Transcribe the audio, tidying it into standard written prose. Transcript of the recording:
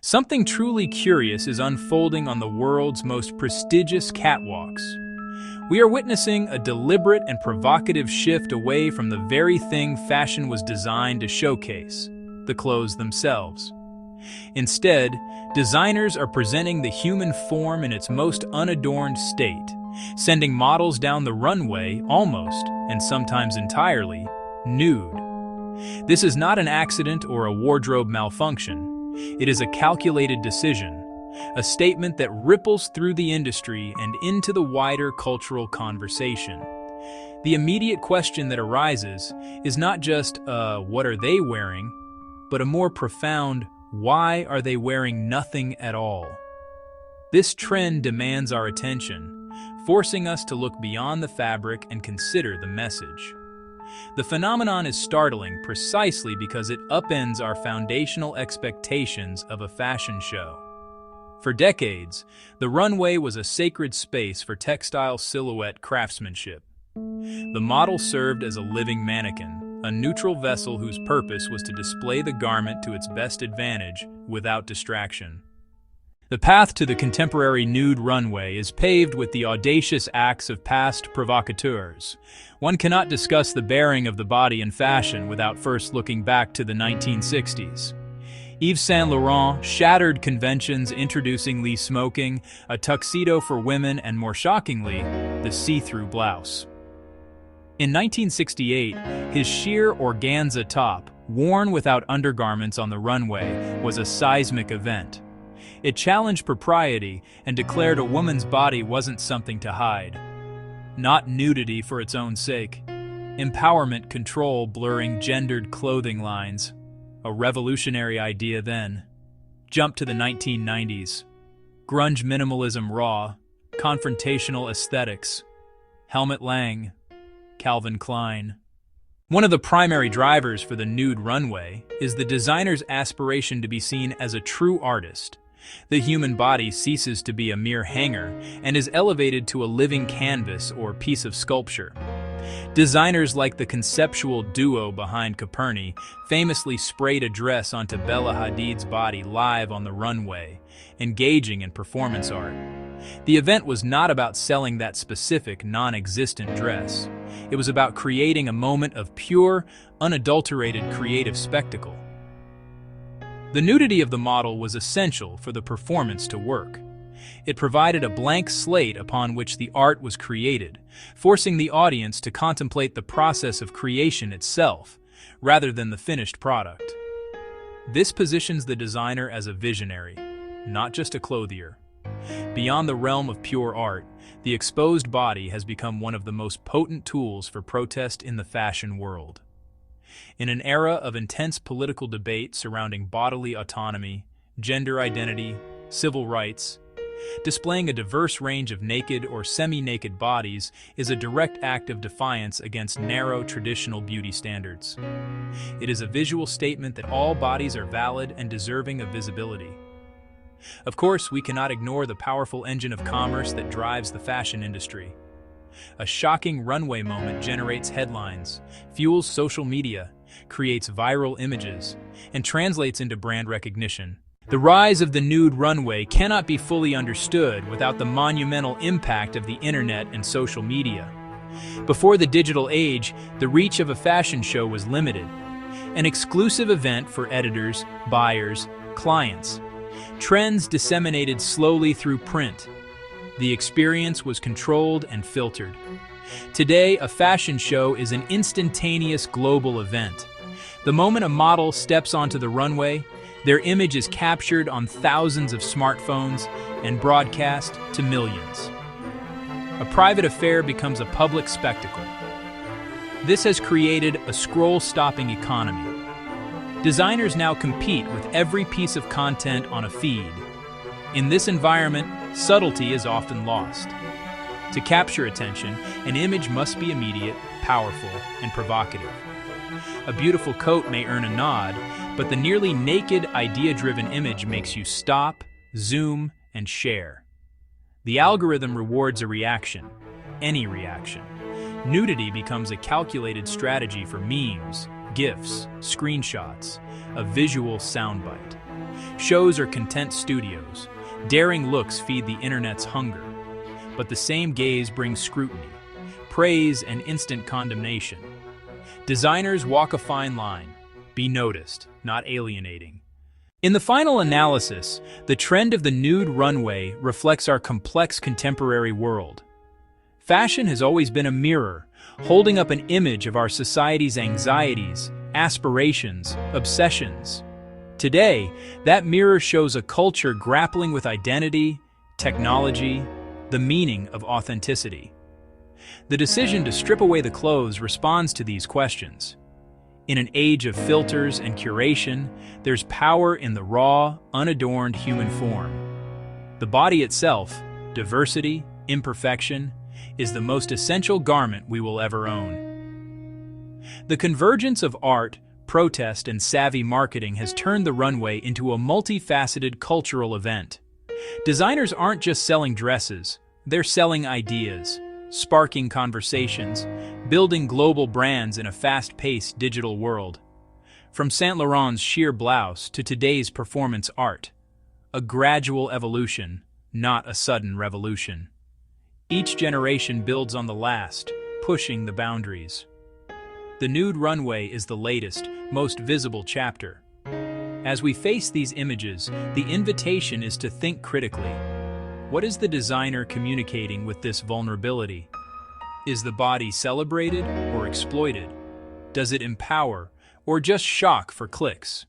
Something truly curious is unfolding on the world's most prestigious catwalks. We are witnessing a deliberate and provocative shift away from the very thing fashion was designed to showcase, the clothes themselves. Instead, designers are presenting the human form in its most unadorned state, sending models down the runway almost, and sometimes entirely, nude. This is not an accident or a wardrobe malfunction. It is a calculated decision, a statement that ripples through the industry and into the wider cultural conversation. The immediate question that arises is not just, what are they wearing, but a more profound, why are they wearing nothing at all? This trend demands our attention, forcing us to look beyond the fabric and consider the message. The phenomenon is startling precisely because it upends our foundational expectations of a fashion show. For decades, the runway was a sacred space for textile silhouette craftsmanship. The model served as a living mannequin, a neutral vessel whose purpose was to display the garment to its best advantage without distraction. The path to the contemporary nude runway is paved with the audacious acts of past provocateurs. One cannot discuss the bearing of the body in fashion without first looking back to the 1960s. Yves Saint Laurent shattered conventions, introducing smoking, a tuxedo for women, and more shockingly, the see-through blouse. In 1968, his sheer organza top, worn without undergarments on the runway, was a seismic event. It challenged propriety and declared a woman's body wasn't something to hide. Not nudity for its own sake. Empowerment control blurring gendered clothing lines. A revolutionary idea then. Jump to the 1990s. Grunge minimalism raw. Confrontational aesthetics. Helmut Lang. Calvin Klein. One of the primary drivers for the nude runway is the designer's aspiration to be seen as a true artist. The human body ceases to be a mere hanger and is elevated to a living canvas or piece of sculpture. Designers like the conceptual duo behind Coperni famously sprayed a dress onto Bella Hadid's body live on the runway, engaging in performance art. The event was not about selling that specific, non-existent dress. It was about creating a moment of pure, unadulterated creative spectacle. The nudity of the model was essential for the performance to work. It provided a blank slate upon which the art was created, forcing the audience to contemplate the process of creation itself, rather than the finished product. This positions the designer as a visionary, not just a clothier. Beyond the realm of pure art, the exposed body has become one of the most potent tools for protest in the fashion world. In an era of intense political debate surrounding bodily autonomy, gender identity, civil rights, displaying a diverse range of naked or semi-naked bodies is a direct act of defiance against narrow traditional beauty standards. It is a visual statement that all bodies are valid and deserving of visibility. Of course, we cannot ignore the powerful engine of commerce that drives the fashion industry. A shocking runway moment generates headlines, fuels social media, creates viral images, and translates into brand recognition. The rise of the nude runway cannot be fully understood without the monumental impact of the internet and social media. Before the digital age, the reach of a fashion show was limited, an exclusive event for editors, buyers, clients. Trends disseminated slowly through print. The experience was controlled and filtered. Today, a fashion show is an instantaneous global event. The moment a model steps onto the runway, their image is captured on thousands of smartphones and broadcast to millions. A private affair becomes a public spectacle. This has created a scroll-stopping economy. Designers now compete with every piece of content on a feed. In this environment, subtlety is often lost. To capture attention, an image must be immediate, powerful, and provocative. A beautiful coat may earn a nod, but the nearly naked, idea-driven image makes you stop, zoom, and share. The algorithm rewards a reaction, any reaction. Nudity becomes a calculated strategy for memes, GIFs, screenshots, a visual soundbite. Shows are content studios. Daring looks feed the internet's hunger. But the same gaze brings scrutiny, praise, and instant condemnation. Designers walk a fine line. Be noticed, not alienating. In the final analysis, the trend of the nude runway reflects our complex contemporary world. Fashion has always been a mirror, holding up an image of our society's anxieties, aspirations, obsessions. Today, that mirror shows a culture grappling with identity, technology, the meaning of authenticity. The decision to strip away the clothes responds to these questions. In an age of filters and curation, there's power in the raw, unadorned human form. The body itself, diversity, imperfection, is the most essential garment we will ever own. The convergence of art, protest, and savvy marketing has turned the runway into a multifaceted cultural event. Designers aren't just selling dresses, they're selling ideas, sparking conversations, building global brands in a fast-paced digital world. From Saint Laurent's sheer blouse to today's performance art, a gradual evolution, not a sudden revolution. Each generation builds on the last, pushing the boundaries. The nude runway is the latest, most visible chapter. As we face these images, the invitation is to think critically. What is the designer communicating with this vulnerability? Is the body celebrated or exploited? Does it empower or just shock for clicks?